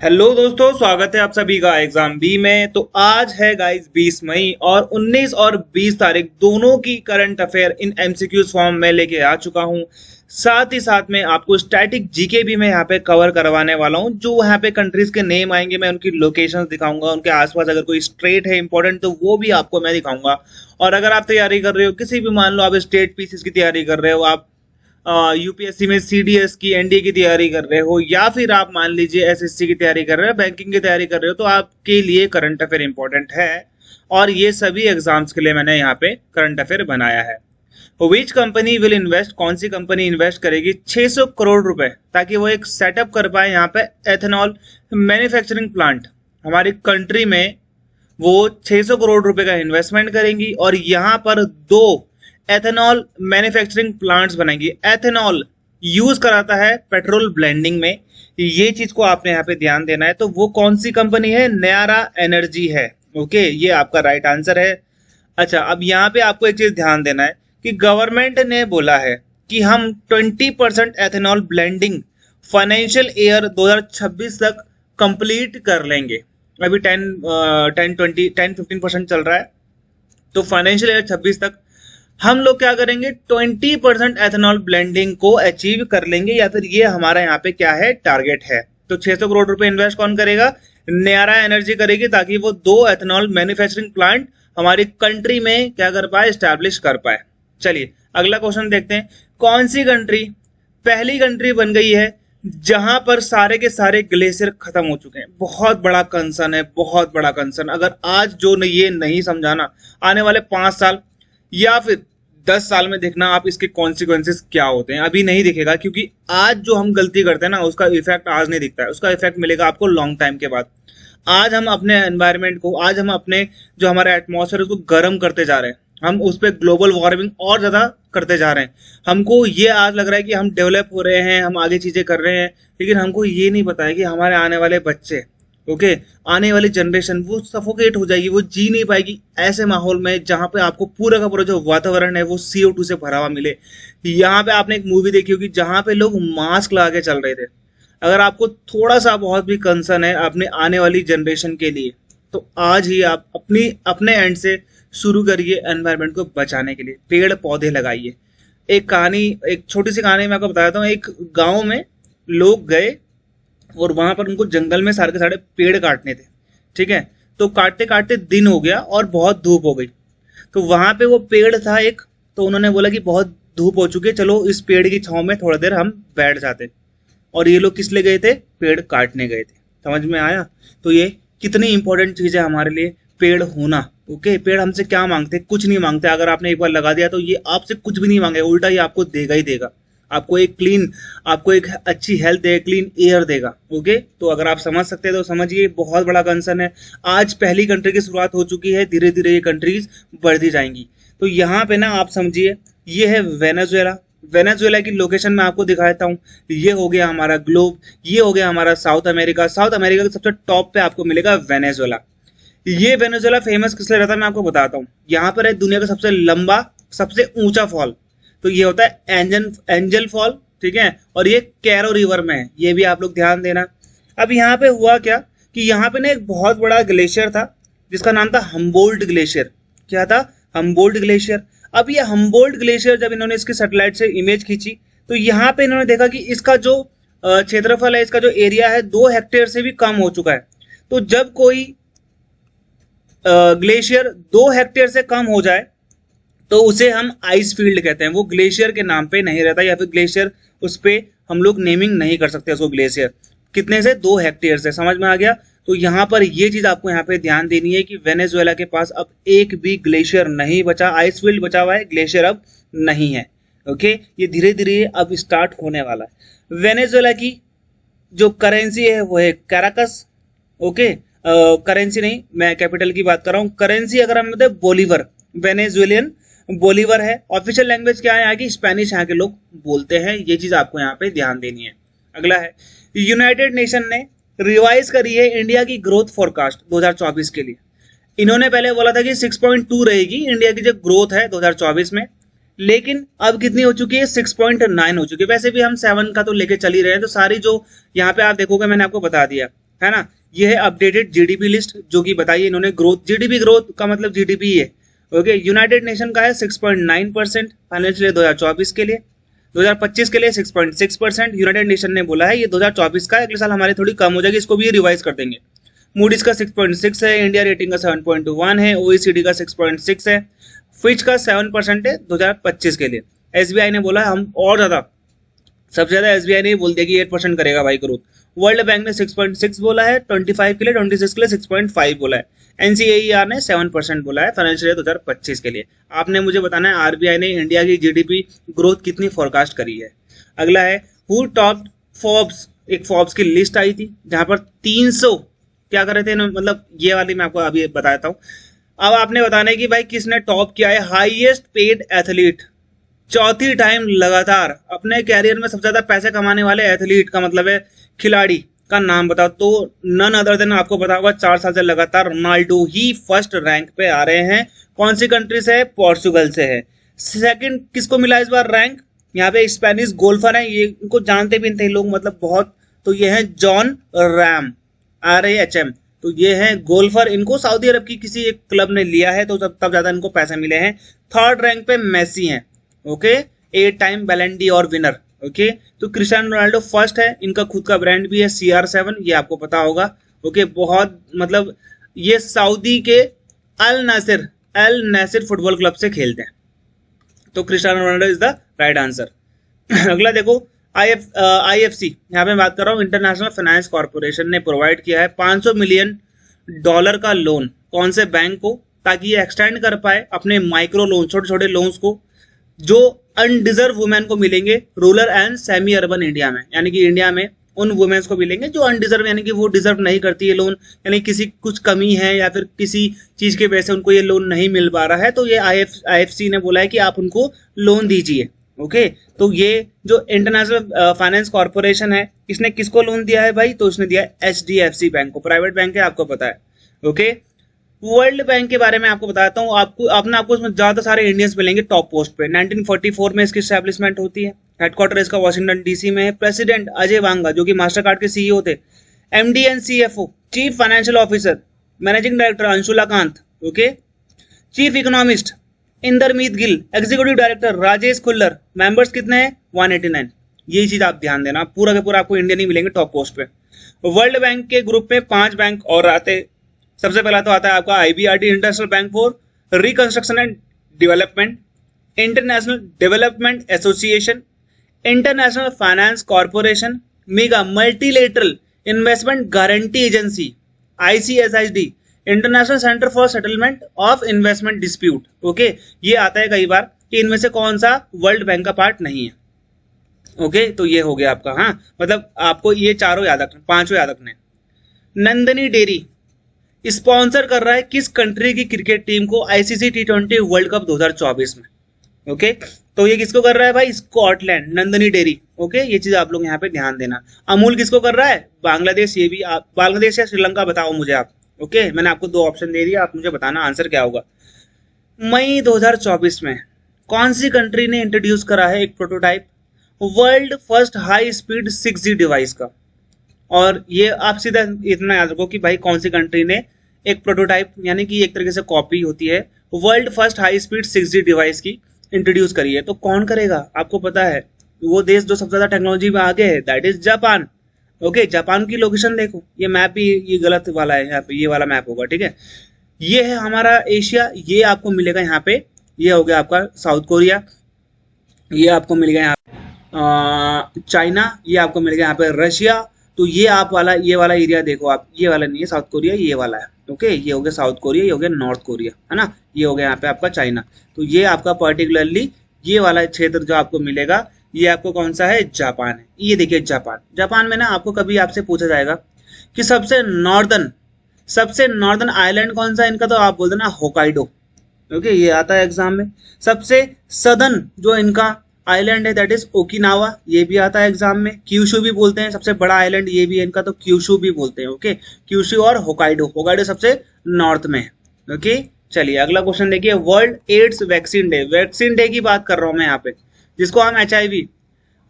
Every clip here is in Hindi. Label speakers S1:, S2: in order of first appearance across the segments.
S1: हेलो दोस्तों, स्वागत है आप सभी का एग्जाम बी में। तो आज है गाइस 20 मई और 19 और 20 तारीख दोनों की करंट अफेयर इन एमसीक्यूज फॉर्म में लेके आ चुका हूं। साथ ही साथ में आपको स्टैटिक जीके भी मैं यहाँ पे कवर करवाने वाला हूं। जो यहाँ पे कंट्रीज के नेम आएंगे मैं उनकी लोकेशंस दिखाऊंगा, उनके आसपास अगर कोई स्ट्रेट है इंपॉर्टेंट तो वो भी आपको मैं दिखाऊंगा। और अगर आप तैयारी कर रहे हो किसी भी, मान लो आप स्टेट पीसीस की तैयारी कर रहे हो, आप यूपीएससी में सीडीएस की एनडीए की तैयारी कर रहे हो, या फिर आप मान लीजिए एसएससी की तैयारी कर रहे हो, बैंकिंग की तैयारी कर रहे हो, तो आपके लिए करंट अफेयर इंपॉर्टेंट है। और ये सभी एग्जाम्स के लिए मैंने यहाँ पे करंट अफेयर बनाया है। विच कंपनी विल इन्वेस्ट, कौन सी कंपनी इन्वेस्ट करेगी 600 करोड़ रुपए ताकि वो एक सेटअप कर पाए यहाँ पे एथेनॉल मैन्युफैक्चरिंग प्लांट हमारी कंट्री में। वो 600 करोड़ रुपए का इन्वेस्टमेंट करेंगी और यहाँ पर दो एथेनॉल मैन्युफैक्चरिंग प्लांट्स बनाएंगी। एथेनॉल यूज कराता है पेट्रोल ब्लेंडिंग में, ये चीज को आपने यहाँ पे ध्यान देना है। तो वो कौन सी कंपनी है? नयारा एनर्जी है। ओके, ये आपका राइट आंसर है। अच्छा, अब यहाँ पे आपको एक चीज ध्यान देना है कि गवर्नमेंट ने बोला है कि हम 20% एथेनॉल ब्लेंडिंग फाइनेंशियल ईयर 2026 तक कंप्लीट कर लेंगे। अभी 10-15% चल रहा है, तो फाइनेंशियल ईयर 26 तक हम लोग क्या करेंगे, 20% एथेनॉल ब्लेंडिंग को अचीव कर लेंगे, या फिर ये हमारा यहाँ पे क्या है, टारगेट है। तो 600 करोड़ रुपए इन्वेस्ट कौन करेगा? नयारा एनर्जी करेगी, ताकि वो दो एथेनॉल मैन्युफैक्चरिंग प्लांट हमारी कंट्री में क्या कर पाए, स्टैब्लिश कर पाए। चलिए अगला क्वेश्चन देखते हैं। कौन सी कंट्री पहली कंट्री बन गई है जहां पर सारे के सारे ग्लेशियर खत्म हो चुके हैं? बहुत बड़ा कंसर्न है, बहुत बड़ा कंसर्न। अगर आज जो ये नहीं समझाना, आने वाले 5 साल या फिर 10 साल में देखना आप इसके कॉन्सिक्वेंसेस क्या होते हैं। अभी नहीं दिखेगा, क्योंकि आज जो हम गलती करते हैं ना, उसका इफेक्ट आज नहीं दिखता है, उसका इफेक्ट मिलेगा आपको लॉन्ग टाइम के बाद। आज हम अपने एनवायरनमेंट को, आज हम अपने जो हमारा एटमॉस्फेयर उसको गर्म करते जा रहे हैं, हम उस पर ग्लोबल वार्मिंग और ज्यादा करते जा रहे हैं। हमको ये आज लग रहा है कि हम डेवलप हो रहे हैं, हम आगे चीजें कर रहे हैं, लेकिन हमको ये नहीं पता है कि हमारे आने वाले बच्चे, ओके, आने वाली जनरेशन वो सफोकेट हो जाएगी, वो जी नहीं पाएगी ऐसे माहौल में जहां पे आपको पूरा का पूरा जो वातावरण है वो CO2 से भरा हुआ मिले। यहाँ पे आपने एक मूवी देखी होगी जहां पे लोग मास्क लगा के चल रहे थे। अगर आपको थोड़ा सा बहुत भी कंसर्न है अपने आने वाली जनरेशन के लिए, तो आज ही आप अपने एंड से शुरू करिए एनवायरनमेंट को बचाने के लिए, पेड़ पौधे लगाइए। एक कहानी, एक छोटी सी कहानी मैं आपको बताता हूँ। एक गांव में लोग गए और वहां पर उनको जंगल में सारे के सारे पेड़ काटने थे, ठीक है। तो काटते काटते दिन हो गया और बहुत धूप हो गई। तो वहां पे वो पेड़ था एक, तो उन्होंने बोला कि बहुत धूप हो चुकी है, चलो इस पेड़ की छांव में थोड़ा देर हम बैठ जाते। और ये लोग किस लिए गए थे? पेड़ काटने गए थे। समझ में आया? तो ये कितनी इंपॉर्टेंट चीज है हमारे लिए, पेड़ होना। ओके, पेड़ हमसे क्या मांगते? कुछ नहीं मांगते। अगर आपने एक बार लगा दिया तो ये आपसे कुछ भी नहीं मांगेगा, उल्टा ही आपको देगा ही देगा। आपको एक अच्छी हेल्थ देगा, क्लीन एयर देगा। ओके, तो अगर आप समझ सकते हैं तो समझिए, बहुत बड़ा कंसर्न है। आज पहली कंट्री की शुरुआत हो चुकी है, धीरे धीरे ये कंट्रीज बढ़ती जाएंगी। तो यहाँ पे ना आप समझिए, ये है वेनेजुएला। वेनेजुएला की लोकेशन मैं आपको दिखा देता हूँ। ये हो गया हमारा ग्लोब, ये हो गया हमारा साउथ अमेरिका। साउथ अमेरिका के सबसे टॉप पे आपको मिलेगा वेनेजुएला। ये वेनेजुएला फेमस किस लिए रहता है मैं आपको बताता हूँ। यहाँ पर है दुनिया का सबसे लंबा, सबसे ऊंचा फॉल। तो ये होता है एंजल फॉल, ठीक है। और ये कैरो रिवर में है, ये भी आप लोग ध्यान देना। अब यहाँ पे हुआ क्या कि यहाँ पे ना एक बहुत बड़ा ग्लेशियर था जिसका नाम था हम्बोल्ट ग्लेशियर। क्या था? Humboldt glacier. अब ये हम्बोल्ट ग्लेशियर जब इन्होंने इसकी सैटेलाइट से इमेज खींची, तो यहाँ पे इन्होंने देखा कि इसका जो क्षेत्रफल है, इसका जो एरिया है, 2 हेक्टेयर से भी कम हो चुका है। तो जब कोई ग्लेशियर 2 हेक्टेयर से कम हो जाए तो उसे हम आइस फील्ड कहते हैं। वो ग्लेशियर के नाम पे नहीं रहता, या फिर ग्लेशियर उस पे हम लोग नेमिंग नहीं कर सकते उसको। ग्लेशियर कितने से? 2 हेक्टेयर से। समझ में आ गया? तो यहाँ पर ये चीज आपको यहाँ पे ध्यान देनी है कि वेनेजुएला के पास अब एक भी ग्लेशियर नहीं बचा। आइस फील्ड बचा हुआ है, ग्लेशियर अब नहीं है। ओके, ये धीरे धीरे अब स्टार्ट होने वाला है। वेनेजुएला की जो करेंसी है वो है कैराकस। ओके, करेंसी नहीं, मैं कैपिटल की बात कर रहा हूँ। करेंसी अगर हम बताए बोलीवर, वेनेजुएलियन बोलीवर है। ऑफिशियल लैंग्वेज क्या है यहाँ की? स्पेनिश यहाँ के लोग बोलते हैं। ये चीज आपको यहाँ पे ध्यान देनी है। अगला है, यूनाइटेड नेशन ने रिवाइज करी है इंडिया की ग्रोथ फोरकास्ट 2024 के लिए। इन्होंने पहले बोला था कि 6.2 रहेगी इंडिया की जो ग्रोथ है 2024 में, लेकिन अब कितनी हो चुकी है? 6.9 हो चुकी है। वैसे भी हम 7 का तो लेके चल ही रहे हैं। तो सारी जो यहाँ पे आप देखोगे, मैंने आपको बता दिया है ना। ये है अपडेटेड जीडीपी लिस्ट, जो कि बताइए इन्होंने ग्रोथ, जीडीपी ग्रोथ का मतलब जीडीपी है। ओके, यूनाइटेड नेशन का है 6.9% फाइनेंशियल 2024 के लिए, 2025 के लिए 6.6%। यूनाइटेड नेशन ने बोला है ये 2024 का, अगले साल हमारी थोड़ी कम हो जाएगी, इसको भी रिवाइज कर देंगे। मूडीज का 6.6 है, इंडिया रेटिंग का 7.1 है, ओईसीडी का 6.6 है, फिच का 7% है 2025 के लिए। एसबीआई ने बोला हम और ज्यादा, सबसे ज्यादा एसबीआई ने बोल दिया कि 8% करेगा भाई ग्रोथ। वर्ल्ड बैंक ने 6.6 बोला है 25 के लिए, 26 के लिए 6.5 बोला है। एनसीएईआर ने 7% बोला है फाइनेंशियल ईयर 2025 के लिए। आपने मुझे बताना है आरबीआई ने इंडिया की जीडीपी ग्रोथ कितनी फोरकास्ट करी है। अगला है हु टॉप फोर्ब्स, एक फोर्ब्स की लिस्ट आई थी जहां पर 300 क्या कर रहे थे, मतलब ये वाली मैं आपको अभी बताता हूँ। अब आपने बताना है कि भाई किसने टॉप किया है हाईएस्ट पेड एथलीट, चौथी टाइम लगातार अपने कैरियर में सबसे ज्यादा पैसे कमाने वाले एथलीट का मतलब है खिलाड़ी का नाम बताओ। तो नन अदर देन आपको पता होगा 4 साल से लगातार रोनाल्डो ही फर्स्ट रैंक पे आ रहे हैं। कौन सी कंट्री से है? पोर्चुगल से है। सेकंड किसको मिला इस बार रैंक? यहाँ पे स्पेनिश गोल्फर है, ये इनको जानते भी नहीं थे लोग मतलब बहुत, तो ये है जॉन रैम RAHM, तो ये है गोल्फर, इनको सऊदी अरब की किसी एक क्लब ने लिया है तो तब ज्यादा इनको पैसे मिले हैं। थर्ड रैंक पे मेसी है, ओके, 8 टाइम बैलन डी और विनर। ओके, तो क्रिस्टियानो रोनाल्डो फर्स्ट है, इनका खुद का ब्रांड भी है CR7, ये आपको पता होगा। ओके, बहुत मतलब ये सऊदी के अल नासिर फुटबॉल क्लब से खेलते हैं, तो Cristiano Ronaldo is the right answer. अगला देखो IFC, यहाँ पे बात कर रहा हूँ, इंटरनेशनल फाइनेंस कॉर्पोरेशन ने प्रोवाइड किया है $500 मिलियन का लोन कौन से बैंक को, ताकि ये एक्सटेंड कर पाए अपने माइक्रो लोन, छोटे छोटे लोन्स को जो अनडिजर्व वुमेन को मिलेंगे rural and semi urban India में, यानी कि इंडिया में उन वुमेन्स को मिलेंगे जो अनडिजर्व, यानी कि वो डिजर्व नहीं करती है लोन, यानी किसी कुछ कमी है या फिर किसी चीज की वजह से उनको ये लोन नहीं मिल पा रहा है, तो ये IFC ने बोला है कि आप उनको लोन दीजिए। ओके, तो ये जो इंटरनेशनल फाइनेंस कॉर्पोरेशन है, इसने किसको लोन दिया है भाई? तो इसने दिया है HDFC बैंक को, प्राइवेट बैंक है, आपको पता है। ओके, वर्ल्ड बैंक के बारे में आपको बताता हूँ, आपको इसमें ज्यादा सारे इंडियंस मिलेंगे टॉप पोस्ट पे। 1944 में इसकी एस्टेब्लिशमेंट होती है, हेडक्वार्टर इसका वॉशिंगटन DC में है। प्रेसिडेंट अजय बांगा जो कि मास्टर कार्ड के CEO थे। MD and CFO, chief financial officer, managing director Anshula Kant, okay, chief economist Indermit Gill, executive director Rajesh Khullar, members कितने हैं? 189। यही चीज आप ध्यान देना, पूरा के पूरा आपको इंडियन ही मिलेंगे टॉप पोस्ट पे। वर्ल्ड बैंक के ग्रुप में 5 बैंक और आते, सबसे पहला तो आता है आपका IBRD, international bank for reconstruction and development, international development association, international finance corporation, mega multilateral investment guarantee agency ICSID, international centre for settlement of investment dispute. Okay, ये आता है कई बार कि इनमें से कौन सा वर्ल्ड बैंक का पार्ट नहीं है। ओके, तो ये हो गया आपका, हाँ मतलब आपको ये चारों याद रखना, 5 याद रखने। नंदनी डेयरी स्पॉन्सर कर रहा है किस कंट्री की क्रिकेट टीम को ICC T20 वर्ल्ड कप 2024 में? ओके, तो ये किसको कर रहा है भाई? Scotland, Nandini dairy. ओके, ये चीज आप लोग यहाँ पे ध्यान देना। अमूल किसको कर रहा है? बांग्लादेश। ये भी आप बांग्लादेश या श्रीलंका बताओ मुझे आप। ओके, मैंने आपको 2 ऑप्शन दे दिया, आप मुझे बताना आंसर क्या होगा। मई 2024 में कौन सी कंट्री ने इंट्रोड्यूस करा है एक prototype world first high speed 6G device का? और ये आप सीधा इतना याद रखो कि भाई कौन सी कंट्री ने एक प्रोटोटाइप, यानी कि एक तरीके से कॉपी होती है, world first high speed 6G device की इंट्रोड्यूस करी है। तो कौन करेगा? आपको पता है वो देश जो सबसे ज्यादा टेक्नोलॉजी में आगे है, that is Japan. Okay, Japan की लोकेशन देखो, ये मैप भी ये गलत वाला है, यहाँ पे ये वाला मैप होगा, ठीक है। ये है हमारा एशिया, ये आपको मिलेगा यहाँ पे, ये हो गया आपका साउथ कोरिया, ये आपको मिलेगा यहाँ चाइना, ये आपको मिलेगा यहाँ पे रशिया। तो ये आप वाला, ये वाला एरिया देखो आप, ये वाला नहीं है साउथ कोरिया, ये वाला है। ओके, ये हो गया साउथ कोरिया, ये हो गया नॉर्थ कोरिया, है ना, ये हो गया यहाँ पे आपका चाइना। तो ये आपका पर्टिकुलरली ये वाला क्षेत्र जो आपको मिलेगा, ये आपको कौन सा है? जापान है। ये देखिए जापान में ना आपको कभी आपसे पूछा जाएगा कि सबसे नॉर्दर्न आइलैंड कौन सा है इनका, तो आप बोल देना होकाइडो। ओके, ये आता है एग्जाम में। सबसे सदर्न जो इनका आइलैंड है दैट इज ओकिनावा, ये भी आता है एग्जाम में। क्यूशू भी बोलते हैं, सबसे बड़ा आइलैंड ये भी है इनका, तो क्यूशू भी बोलते हैं। ओके, क्यूशू और होकाइडो सबसे नॉर्थ में है। ओके, चलिए अगला क्वेश्चन देखिए, वर्ल्ड एड्स वैक्सीन डे की बात कर रहा हूं मैं यहाँ पे, जिसको हम HIV,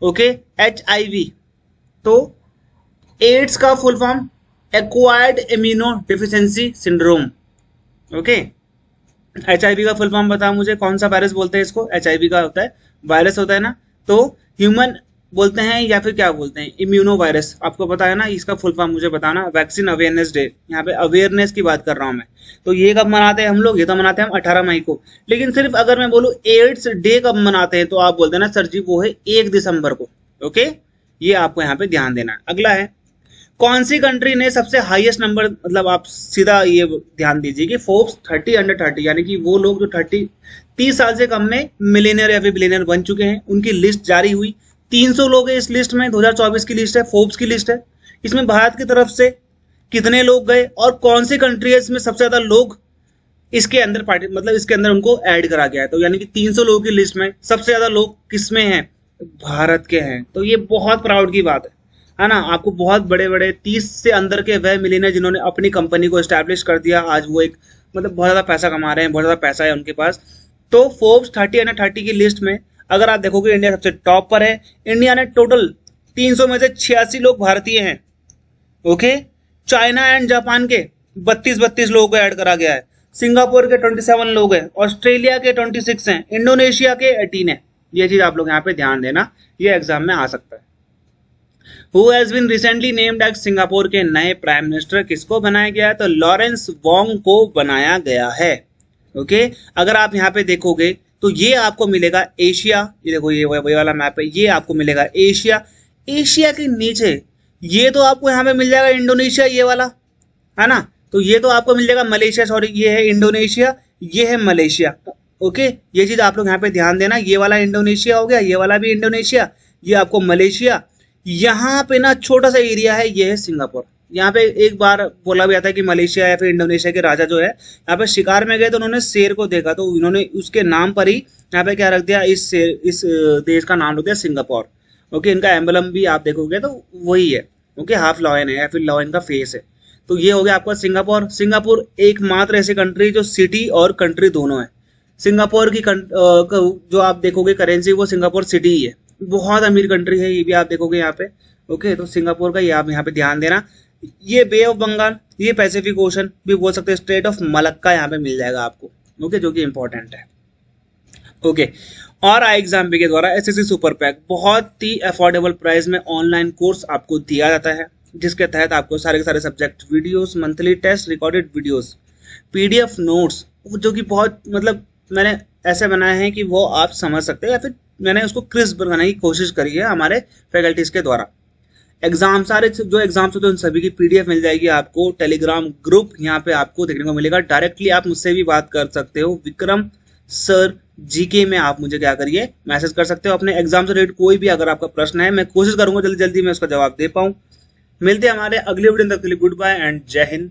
S1: ओके, HIV, तो एड्स का full form acquired immuno deficiency syndrome. Okay, HIV का फुल फॉर्म बताओ मुझे, कौन सा वायरस बोलते हैं इसको? HIV का होता है, वायरस होता है ना, तो ह्यूमन बोलते हैं या फिर क्या बोलते हैं? Immuno virus. आपको पता है ना, इसका फुल फॉर्म मुझे बताना। वैक्सीन अवेयरनेस डे, यहाँ पे अवेयरनेस की बात कर रहा हूँ मैं। तो ये कब मनाते हैं हम लोग? ये तो मनाते हैं हम 18 मई को। लेकिन सिर्फ अगर मैं बोलूँ एड्स डे कब मनाते हैं, तो आप बोलते हैं ना सर जी वो है 1 दिसंबर को। ओके, ये आपको यहाँ पे ध्यान देना है। अगला है, कौन सी कंट्री ने सबसे हाईएस्ट नंबर, मतलब आप सीधा ये ध्यान दीजिए कि फोर्ब्स 30 अंडर 30, यानी कि वो लोग जो 30 साल से कम में मिलियनर या फिर बिलियनर बन चुके हैं, उनकी लिस्ट जारी हुई। 300 लोग हैं इस लिस्ट में, 2024 की लिस्ट है, फोर्ब्स की लिस्ट है। इसमें भारत की तरफ से कितने लोग गए और कौन सी कंट्री है इसमें सबसे ज्यादा लोग इसके अंदर पार्टी, मतलब इसके अंदर उनको ऐड करा गया है। तो यानी कि 300 लोगों की लिस्ट में सबसे ज्यादा लोग किसमें हैं? भारत के हैं। तो ये बहुत प्राउड की बात है ना। आपको बहुत बड़े बड़े 30 से अंदर के वह मिलियनर जिन्होंने अपनी कंपनी को एस्टैब्लिश कर दिया, आज वो एक मतलब बहुत ज्यादा पैसा कमा रहे हैं, बहुत ज्यादा पैसा है उनके पास। तो फोर्ब्स 30 अंडर 30 की लिस्ट में अगर आप देखोगे इंडिया सबसे टॉप पर है। इंडिया ने टोटल 300 में से 86 लोग भारतीय हैं। ओके, चाइना एंड जापान के 32 लोगों को ऐड करा गया है। सिंगापुर के 27 लोग हैं, ऑस्ट्रेलिया के 26 हैं, इंडोनेशिया के 18 है। ये चीज आप लोग यहाँ पे ध्यान देना, ये एग्जाम में आ सकता है। Who has been recently named as Singapore के नए प्राइम मिनिस्टर, किसको बनाया गया है? तो लॉरेंस वोंग को बनाया गया है। ओके, अगर आप यहाँ पे देखोगे तो ये आपको मिलेगा एशिया, ये देखो ये वही वाला मैप है, ये आपको मिलेगा एशिया। एशिया के नीचे ये तो आपको यहाँ पे मिल जाएगा इंडोनेशिया, ये वाला है ना। तो ये तो आपको मिल जाएगा मलेशिया, सॉरी ये है इंडोनेशिया, ये है मलेशिया। ओके, ये चीज आप लोग यहाँ पे ध्यान देना, ये वाला इंडोनेशिया हो गया, ये वाला भी इंडोनेशिया, ये आपको मलेशिया। यहाँ पे ना छोटा सा एरिया है, ये है सिंगापुर। यहाँ पे एक बार बोला भी आता है कि मलेशिया या फिर इंडोनेशिया के राजा जो है यहाँ पे शिकार में गए तो उन्होंने शेर को देखा, तो उन्होंने उसके नाम पर ही यहाँ पे क्या रख दिया, इस देश का नाम रख दिया सिंगापुर। ओके, इनका एम्बलम भी आप देखोगे तो वही है। ओके, हाफ लॉयन है या फिर लॉयन का फेस है। तो ये हो गया आपका सिंगापुर। सिंगापुर एकमात्र ऐसी कंट्री जो सिटी और कंट्री दोनों है। सिंगापुर की जो आप देखोगे करेंसी वो सिंगापुर सिटी ही है, बहुत अमीर कंट्री है, ये भी आप देखोगे यहाँ पे। ओके, तो सिंगापुर का ये आप यहाँ पे ध्यान देना। ये बे ऑफ बंगाल, ये पैसिफिक ओशन भी बोल सकते हैं, स्ट्रेट ऑफ मलक्का यहाँ पे मिल जाएगा आपको। ओके, जो कि इंपॉर्टेंट है। ओके, और एग्जाम के द्वारा एसएससी सुपर पैक बहुत ही अफोर्डेबल प्राइस में ऑनलाइन कोर्स आपको दिया जाता है, जिसके तहत आपको सारे के सारे subject videos, monthly test, recorded videos, PDF notes, जो कि बहुत मतलब मैंने ऐसे बनाए हैं कि वो आप समझ सकते हैं, या फिर मैंने उसको क्रिस्प बनाने की कोशिश करी है हमारे फैकल्टीज के द्वारा। एग्जाम सारे जो एग्जाम्स होते हैं उन सभी की पीडीएफ मिल जाएगी आपको। टेलीग्राम ग्रुप यहाँ पे आपको देखने को मिलेगा। डायरेक्टली आप मुझसे भी बात कर सकते हो, विक्रम सर जीके में आप मुझे क्या करिए, मैसेज कर सकते हो अपने एग्जाम से रिलेटेड कोई भी अगर आपका प्रश्न है। मैं कोशिश करूंगा जल्दी जल्दी मैं उसका जवाब दे पाऊँ। मिलते हैं हमारे अगले वीडियो तक के लिए, गुड बाय एंड जय हिंद।